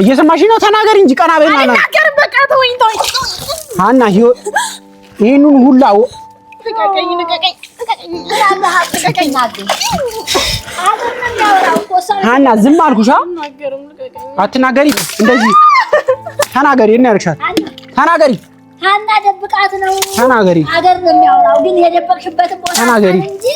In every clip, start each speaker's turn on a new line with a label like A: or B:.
A: እየሰማሽ ነው? ተናገሪ እንጂ ቀና በይና ነው።
B: ተናገር በቃ ተወኝ።
A: ሀና ይሄንን ሁላ
B: ልቀቀኝ።
A: ሀና ዝም አልኩሽ። አትናገሪ እንደዚህ ተናገሪ። እና ያርክሻል ተናገሪ።
B: ሀና ደብቃት ነው
A: ተናገሪ።
B: አገር ነው የሚያወራው ግን የደበቅሽበት ቦታ
A: ተናገሪ
B: እንጂ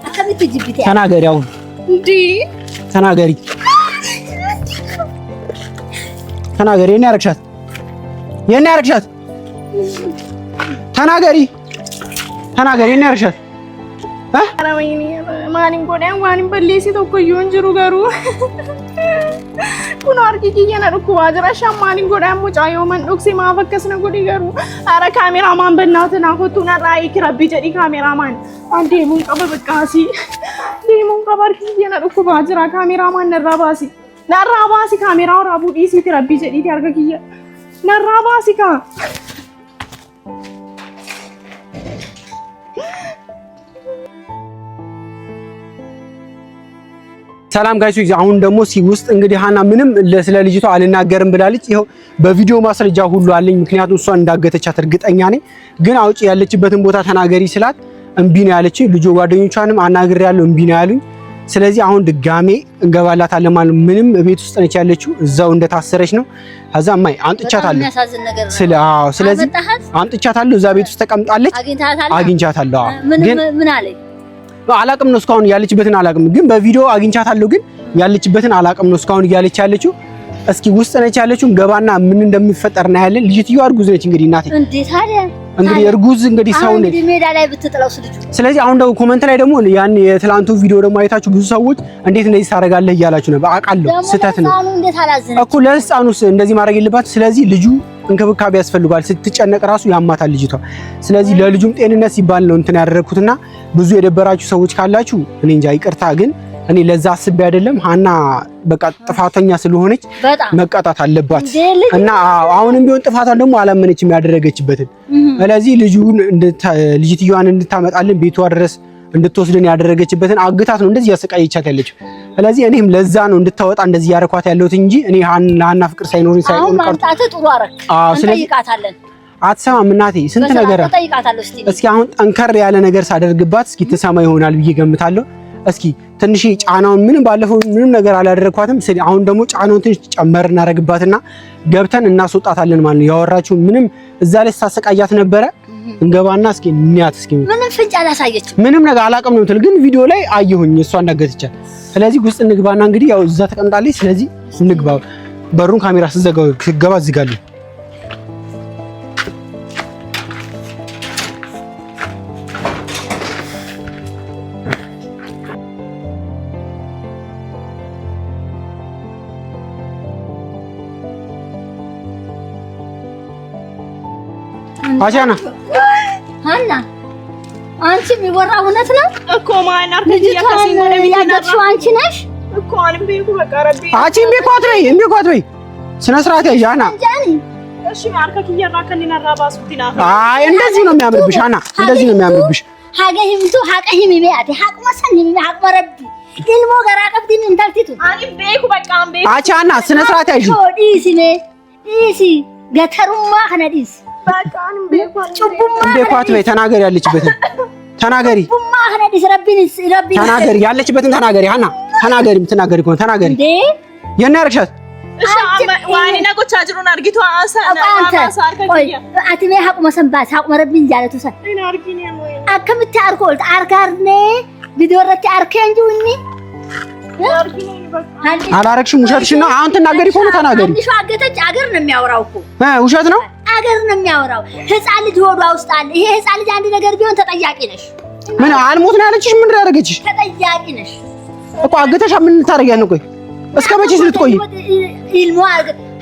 B: አከሚት ጅብት
A: ተናገሪ። አሁን
B: እንዴ
A: ተናገሪ የኔ ያርክሻት ተናገሪ የኔ ያርክሻት
B: አራወይኒ ማኒን ጎዳን ዋኒን በሌሲ ተቆዩን ጅሩ ገሩ ኩኖ አርጊጊየና ሩኩ ዋጅራሻ ማኒን ጎዳን ሙጫዮ መንዶክሲ ማፈከስነ ጎዲ ገሩ አረ ካሜራማን በእናትና ኮቱና ራይ ክራቢ ጀዲ ካሜራማን አንዴ ሙን ቀበበቃሲ ዲሙን ቀበርኪየና ሩኩ ዋጅራ ካሜራማን ነራባሲ ካሜራው ራቡ ዲሲ ትራቢ ጀዲ ያርገጊየ ነራባሲ ካ
A: ሰላም ጋይስ አሁን ደግሞ ውስጥ እንግዲህ ሀና ምንም ስለ ልጅቷ አልናገርም ብላለች። ይሄው በቪዲዮ ማስረጃ ሁሉ አለኝ። ምክንያቱም እሷ እንዳገተቻት እርግጠኛ ነኝ። ግን አውጪ ያለችበትን ቦታ ተናገሪ ስላት እምቢ ነው ያለች። ልጅ ጓደኞቿንም አናግሬያለሁ እምቢ ነው ያሉኝ። ስለዚህ አሁን ድጋሜ እንገባላታለን ማለት ነው። ምንም ቤት ውስጥ ነች ያለችው እዛው እንደታሰረች ነው። ከዛ ማይ አንጥቻታለሁ። ስለዚህ አንጥቻታለሁ። እዛ ቤት ውስጥ ተቀምጣለች። አግኝቻታለሁ። ግን
B: ምን አለኝ
A: አላቅም ነው እስካሁን ያለችበትን አላቅም። ግን በቪዲዮ አግኝቻታለሁ። ግን ያለችበትን አላቅም ነው እስካሁን እያለች ያለችው። እስኪ ውስጥ ነች ያለችው። ገባና ምን እንደሚፈጠር ነው ያለን። ልጅትዮ እርጉዝ ነች እንግዲህ እናቴ እንግዲህ እርጉዝ እንግዲህ ሰው ነች
B: ሜዳ ላይ ብትጥለው ልጅ።
A: ስለዚህ አሁን ደግሞ ኮሜንት ላይ ደግሞ ያን የትላንቱ ቪዲዮ ደግሞ አይታችሁ ብዙ ሰዎች እንዴት እንደዚህ ታደርጋለህ እያላችሁ ነው። አውቃለሁ ስህተት ነው እኮ ለህፃኑስ እንደዚህ ማድረግ የለባት። ስለዚህ ልጁ እንክብካቤ ያስፈልጋል። ስትጨነቅ ራሱ ያማታል ልጅቷ። ስለዚህ ለልጁም ጤንነት ሲባል ነው እንትን ያደረኩትና ብዙ የደበራችሁ ሰዎች ካላችሁ እኔ እንጃ ይቅርታ። ግን እኔ ለዛ አስቤ አይደለም። ሀና በቃ ጥፋተኛ ስለሆነች መቀጣት አለባት እና አሁንም ቢሆን ጥፋቷን ደግሞ አላመነችም ያደረገችበትን። ስለዚህ ልጅትየዋን እንድታመጣልን ቤቷ ድረስ እንድትወስድን ያደረገችበትን አግታት ነው እንደዚህ ያሰቃየቻት ያለችው። ስለዚህ እኔም ለዛ ነው እንድታወጣ እንደዚህ ያረኳት ያለሁት እንጂ እኔ ሀና ፍቅር ሳይኖር
B: ሳይሆን ቀርጣተ ጥሩ አረክ እንጠይቃታለን።
A: አትሰማም እናቴ ስንት ነገር እስኪ አሁን ጠንከር ያለ ነገር ሳደርግባት እስኪ ትሰማ ይሆናል ብዬ ገምታለሁ። እስኪ ትንሽ ጫናውን ምንም ባለፈው ምንም ነገር አላደረኳትም። አሁን ደግሞ ጫናውን ትንሽ ጨመር እናረግባትና ገብተን እናስወጣታለን ማለት ነው። ያወራችሁ ምንም እዛ ላይ ሳሰቃያት ነበረ። እንገባና እስኪ እንያት እስኪ
B: ምንም ፍንጭ አላሳየችም።
A: ምንም ነገር አላቀም ነው እንትን ግን ቪዲዮ ላይ አየሁኝ እሷ እንዳገተቻት። ስለዚህ ውስጥ እንግባና እንግዲህ ያው እዛ ተቀምጣለች። ስለዚህ እንግባ። በሩን ካሜራ ስገባ ዝጋለሁ። አቻና
B: ሀና አንቺ የሚወራው እውነት ነው
C: እኮ ማን አርከጂ ያከሲን ወደ
B: ያደርሽው አንቺ ነሽ
C: እኮ አንቤኩ በቃ ረቢ
A: አቺ እምቢኳት በይ ስነ ስርዓት ያዥ ሀና።
C: እሺ ማርከክ ይያራከልና ራባሱቲና
A: አይ እንደዚህ ነው የሚያምርብሽ ሀና፣ እንደዚህ ነው የሚያምርብሽ።
B: ሀገሂምቱ ሀቀሂም ይያት ሀቅ መሰን ሀቅ ወረቢ ኢልሞ ገራ ቀብዲን እንታልቲቱ
C: አንቤኩ በቃ አንቤኩ
A: አቺ ሀና ስነ ስርዓት ያዥ
B: ዲሲ ገተሩማ ከነዲስ
A: እንዴኳት በይ ተናገሪ፣ ያለችበትን ተናገሪ፣ ተናገሪ፣ ያለችበትን ተናገሪ ሀና፣ ተናገሪ፣ የምትናገሪ ከሆነ ተናገሪ። የኔ ያርክሻት
C: እሺ ዋኒ ነቆቻ ጅሩን አርጊቷ አሳና
B: ቆይ አትሜ ሀቁ መሰንባስ ሀቁ መረብኝ ጃለቱ ሰ አከምት አርኮልት አርካርኔ ቢዶረቲ አርከንጁኒ
A: አላረክሽም። ውሸትሽና አሁን ትናገሪ ከሆነ ተናገሪ።
B: አንቺ አገተች አገር ነው የሚያወራው እኮ
A: ውሸት ነው
B: አገር ነው የሚያወራው። ህፃን ልጅ ሆዷ ውስጥ አለ። ይሄ ህፃን ልጅ አንድ ነገር ቢሆን ተጠያቂ ነሽ።
A: ምን አልሞት ነው ያለችሽ? ምን ያደረገችሽ?
B: ተጠያቂ ነሽ
A: እኮ አገተሽ። ምን ታረጊያለሽ? ቆይ እስከ መቼስ ልትቆይ?
B: ኢልሙ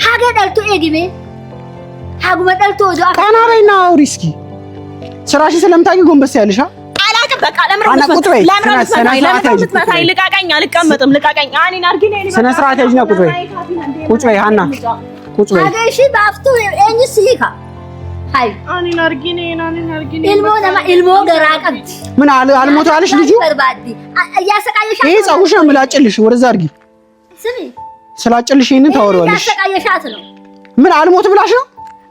B: ሀገር ዳልቶ ኤግሜ
D: ሀጉ መጠልቶ ወዲያ
A: ታናበይና አውሪ እስኪ ስራሽ ስለምታውቂ ጎንበስ ያለሽ
C: አላውቅም። በቃ ለምን ልቃቀኝ፣ አልቀመጥም። ልቃቀኝ አኔን አርጊ ነኝ
A: ስነ ስርዓት ያዥና ቁጭ በይ ሀና ቁጭ በይ
D: አገሺ ባፍቱ ኤንስ ይካ ሃይ
B: አኔን አርጊ ነኝ
D: ኢልሞ ገራቀት
A: ምን አልሞት ያለሽ ልጁ
D: በርባዲ ያሰቃየሻት
A: ይሄ ጸጉሽ ነው የምላጭልሽ ወደዛ አርጊ
D: ስሚ
A: ስላጭልሽ ይሄንን ታወሪዋለሽ
D: ያሰቃየሻት ነው
A: ምን አልሞት ብላሽ ነው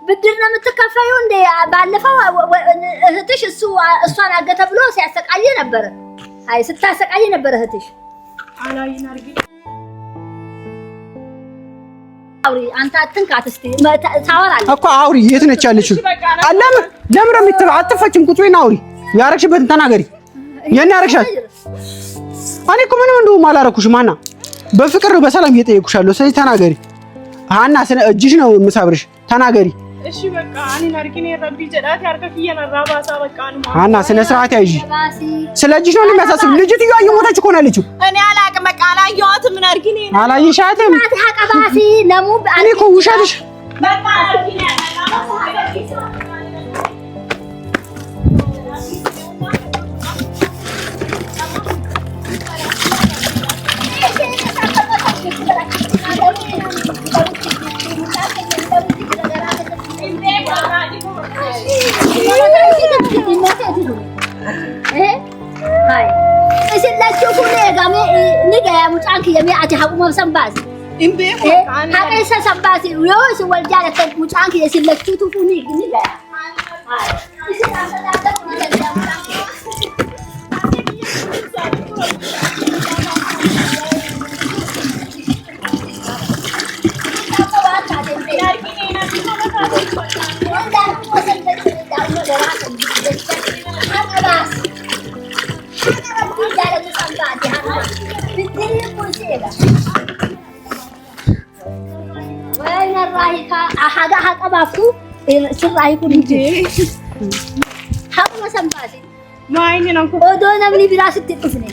D: ብድር ነው የምትከፈየው እንደ ባለፈው እህትሽ እሷን አገተ ብሎ ሲያሰቃየ ነበር አይ ስታሰቃየ ነበር እህትሽ
B: አላይን አርጊ
D: አውሪ አንተ አትንካት እስቲ ታወራለህ
A: እኮ አውሪ የት ነች ያለችው ለምን ነው አትፈጭም ቁጭ በይና አውሪ ያረግሽበትን ተናገሪ የኔ ያረግሻት እኔ እኮ ምንም እንደውም አላረኩሽም ሀና በፍቅር በሰላም እየጠየኩሻለሁ ስለዚህ ተናገሪ ሀና እጅሽ ነው የምሳብርሽ ተናገሪ
B: እሺ በቃ አኔን አርጊ ነኝ ረቢ ጀዳት ያርከፍ የነራባሳ በቃ ነው
A: ሀና ስነ ስርዓት ያይጂ ስለ እጅሽ ነው የሚያሳስብ ልጅቱ እየሞተች እኮ ነው ያለችው
C: እኔ አላውቅም በቃ አላየኋትም ምን አርጊ ነኝ
A: አላየሻትም
D: አቀባሲ ነሙ
A: እኔ እኮ ውሻልሽ
C: በቃ አርጊ ነኝ
D: Hai. Isilla chukune game niga ya mucanki yame ati hakuma sambas.
B: Imbe ko kan.
D: Haka isa sambas yo so waljala kan mucanki isilla chukune niga. Hai. Isilla sambas niga. وين الرايكا أحد بافو سرايكو نجي حق ما سنباسي
B: ما عندي نكو
D: ودونا مني براس تطفني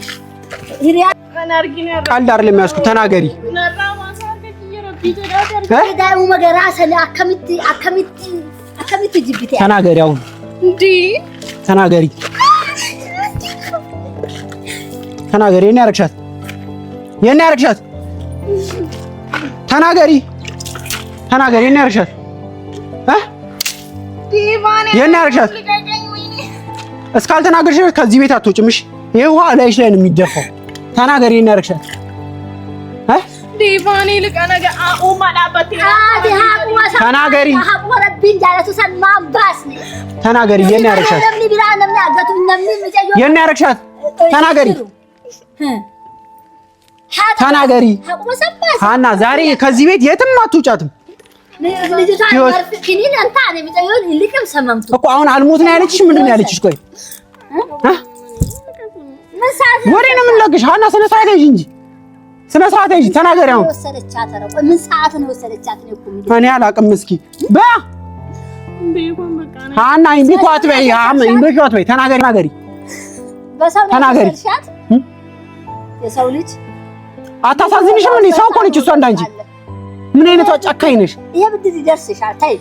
D: هريا
B: انا ارجيني
A: ቃል ዳር ለሚያስኩ ተናገሪ
B: نراما ساكت يا ربي جدات
D: دايما ما جراس انا اكمتي جبتي
A: ተናገሪ አሁን
B: እንዴ
A: ተናገሪ ተናገሪ የኔ ያረግሻት ተናገሪ የኔ ያረግሻት
B: ዲቫኔ
A: የኔ ያረግሻት እስካልተናገርሽ ከዚህ ቤት አትወጭም እሺ ይሄ ውሃ ላይሽ ላይ ነው የሚደፋው ተናገሪ የኔ ያረግሻት
B: ዲቫኔ ለቀነገ ማላበት
A: ተናገሪ
D: ረቢን ጃለቱ ሰማ ባስኒ
A: ተናገሪ የኔ ያረግሻት
D: ለምን ቢራ ለምን አገቱ ለምን ምጨዮ
A: የኔ ያረግሻት ተናገሪ ተናገሪ ሀና ዛሬ ከዚህ ቤት የትም አትውጫትም
D: ልጅቷ ወርፍኪኒን አንተ አኔ ምጨዮ ልቅም ሰማምቱ
A: እኮ አሁን አልሞት ነው ያለችሽ ምንድን ነው ያለችሽ ቆይ ወሬ ነው የምንለግሽ ሀና ስነ ስርዓት ያዥ እንጂ ስነ ስርዓት ያዥ ተናገሪ አሁን
D: ወሰደቻት አረ ምን ሰዓት ነው ወሰደቻት ነው እኮ
A: እኔ አላውቅም እስኪ
B: ቢሆን በቃ ነው
A: ሀና ኢምቢኳት በይ ተናገሪ ተናገሪ
D: የሰው ልጅ
A: አታሳዝንሽም እንዴ ሰው እኮ ነች እሷ እንዳንቺ ምን አይነቷ ጨካኝ ነሽ
D: የብድር ይደርስሻል ታይ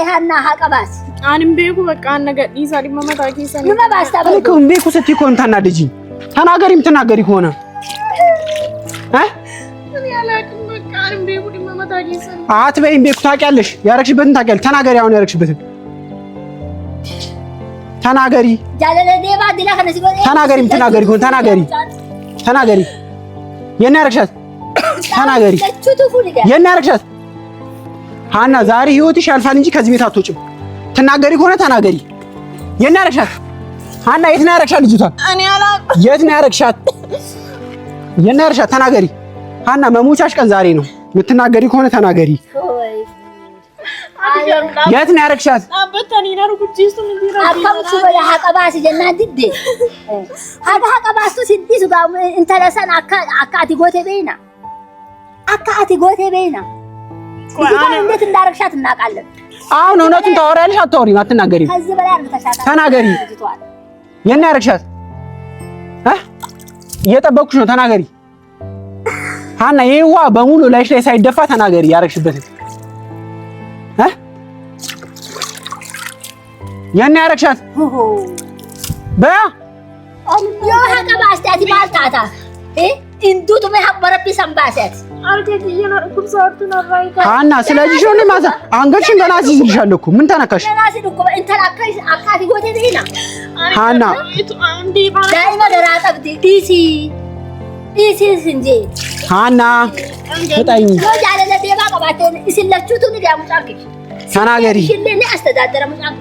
D: ሀና ሀቀባስ
B: አንም ቤኩ በቃ ነገር ይሳሪ መመታኪ ሰነ
D: መባስታ
A: እኮ ቤኩ ስትይ እኮ እንታናደጂ ተናገሪ ከሆነ
B: እኔ አላውቅም በቃ አንም ቤኩ መመታኪ ሰነ
A: አትበይም ቤኩ ታውቂያለሽ ያረግሽበትን ታውቂያለሽ ተናገሪ አሁን ያረግሽበትን ተናገሪ
D: ጃለለ ዴባ ዲላ ከነሲ
A: ከሆነ ተናገሪ የኔ ያረግሻት ተናገሪ የኔ ያረግሻት ሀና ዛሬ ህይወትሽ ያልፋል እንጂ ከዚህ ቤት አትወጭም ተናገሪ ከሆነ ተናገሪ የኔ ያረግሻት ሀና የት ነው ያረግሻት ልጅቷን
C: እኔ አላውቅም
A: የት ነው ያረግሻት የኔ ያረግሻት ተናገሪ ሀና መሞቻሽ ቀን ዛሬ ነው የምትናገሪ ከሆነ ተናገሪ የት ነው ያረግሻት
B: አበተኒ ነው ኩጂስቱ ምን ዲራ
D: አካምሱ ወላ ሀቀባስ ጀናዲዴ ሀቀባሱ ሲዲሱ ጋር እንተለሰን አካቲ ጎቴ በይና እንዴት እንዳረግሻት እናውቃለን
A: አሁን እውነቱን ታወሪያለሽ አታወሪም አትናገሪም
D: ከዚህ በላይ አርግተሻታ
A: ተናገሪ የኔ ያረግሻት እየጠበኩሽ ነው ተናገሪ ሀና ይሄዋ በሙሉ ላይሽ ላይ ሳይደፋ ተናገሪ ያረግሽበትን የኔ ያረክሻት በያ
D: يا هكا باستاتي مالتاتا إيه إندو تمي حق بربي سنباسات
A: ሀና ስለዚህ ሾኔ ማዛ አንገትሽን ገና አስይዝልሻለሁ እኮ ምን ተነካሽ?
D: انت لاكاي اكاتي ጎቴ ዲና
A: ሀና
D: دائما دراطبتي ዲሲ እንጂ
A: ሀና ተጣይኝ
D: ያለ ለዴባ ቀባቴን እስለቹቱ ንዲያ ሙጫክ
A: ተናገሪ
D: ሽለኔ አስተዳደረ ሙጫክ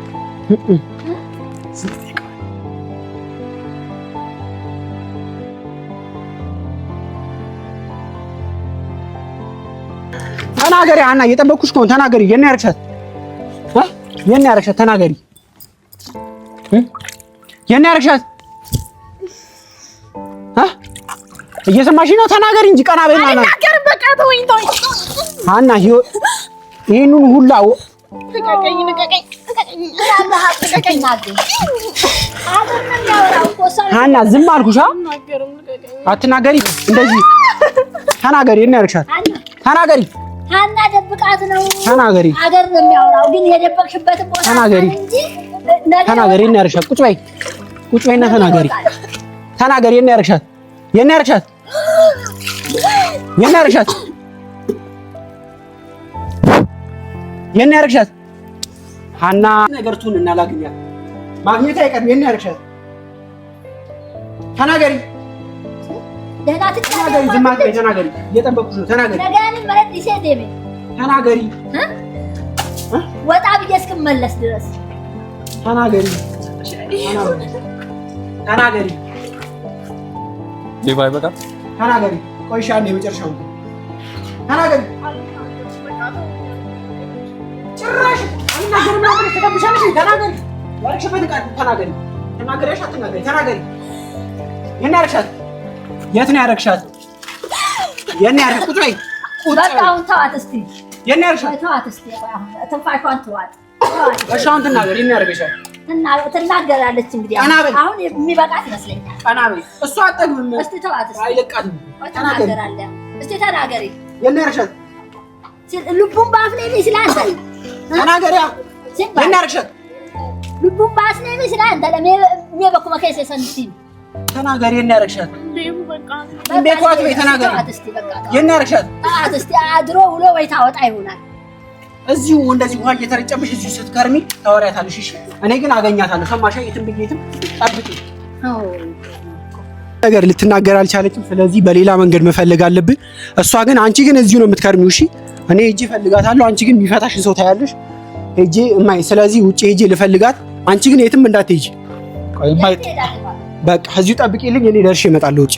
A: ተናገሪ ሀና እየጠበኩሽ ነው ተናገሪ የኔ ያረክሻት የኔ ያረክሻት ተናገሪ የኔ ያረክሻት እየሰማሽ ነው ተናገሪ እንጂ ቀና በይና
B: አይናገር በቃ ተወኝ
A: ሀና ይሄንን ሁላ
B: ንቀቀኝ
A: ሀና ዝም አልኩሽ አትናገሪ እንደዚህ ተናገሪ የኔ ያረክሻት ተናገሪ
D: ሀና ደብቃት ነው
A: ተናገሪ
D: አገር ነው የሚያወራው ግን የደበቅሽበት ቦታ
A: ተናገሪ ተናገሪ የኔ ያረክሻት ቁጭ በይና ተናገሪ የኔ ያረክሻት የኔ ያረክሻት የኔ ያረክሻት የኔ ያረክሻት ሀና ነገርቱን እናላግኛት ማግኘት አይቀርም የኔ ያረክሻት ተናገሪ
D: ደህና
A: ተናገሪ ዝም አትበይ ተናገሪ እየጠበኩሽ ነው ተናገሪ
D: ነገን ማለት ይሰደብ
A: ተናገሪ
D: ወጣ ብዬ እስክመለስ ድረስ
A: ተናገሪ
E: ሌባይ በቃ
A: ተናገሪ ቆይሻ አንዴ የመጨረሻው ተናገሪ ጭራሽ አናገር ማለት ተከብሻለሽ ተናገሪ ወርክሽበት ቃል ተናገሪ ተናገሪ የኔ ያረክሻት የት ነው ያረክሻት የኔ ያረክ ቁጭ በይ
D: በቃ አሁን ተዋት እስቲ
A: የኔ ያረክሻት
D: ተዋት እስቲ ተንፋሿን ተዋት
A: እሺ አሁን ተናገሪ የኔ ያረክሻት
D: ትናገራለች እንግዲህ አሁን የሚበቃት ይመስለኛል
A: ቀና በይ እሷ አጠግብም
D: እስቲ ተዋት እስቲ
A: አይለቃትም
D: ተናገራለህ እስቲ ተናገሪ
A: የኔ ያረክሻት
D: ልቡን ባፍ ላይ ይስላል
A: ተናገሪያ የኔ ያረክሻት
D: ልቡን ባፍ ላይ ይስላል አንተ ለምን በኩማ ከሰ ሰንቲም
A: ተናገሪ የኔ ያረክሻት ቤቷት ወይ ተናገሪ የኔ ያረክሻት
D: እስቲ አድሮ ውሎ ወይ ታወጣ ይሆናል
A: እዚሁ እንደዚህ ውሃ እየተረጨብሽ እዚሁ ስትከርሚ ታወሪያታለሽ እሺ እኔ ግን አገኛታለሁ ሰማሽ የትም ብዬትም ጠብቂ ነገር ልትናገር አልቻለችም ስለዚህ በሌላ መንገድ መፈለግ አለብን እሷ ግን አንቺ ግን እዚሁ ነው የምትከርሚው እሺ እኔ ሄጄ እፈልጋታለሁ አንቺ ግን የሚፈታሽን ሰው ታያለሽ ሄጄ ስለዚህ ውጪ ሄጄ ልፈልጋት አንቺ ግን የትም እንዳትሄጂ በቃ እዚሁ ጠብቂልኝ እኔ ደርሼ እመጣለሁ ውጪ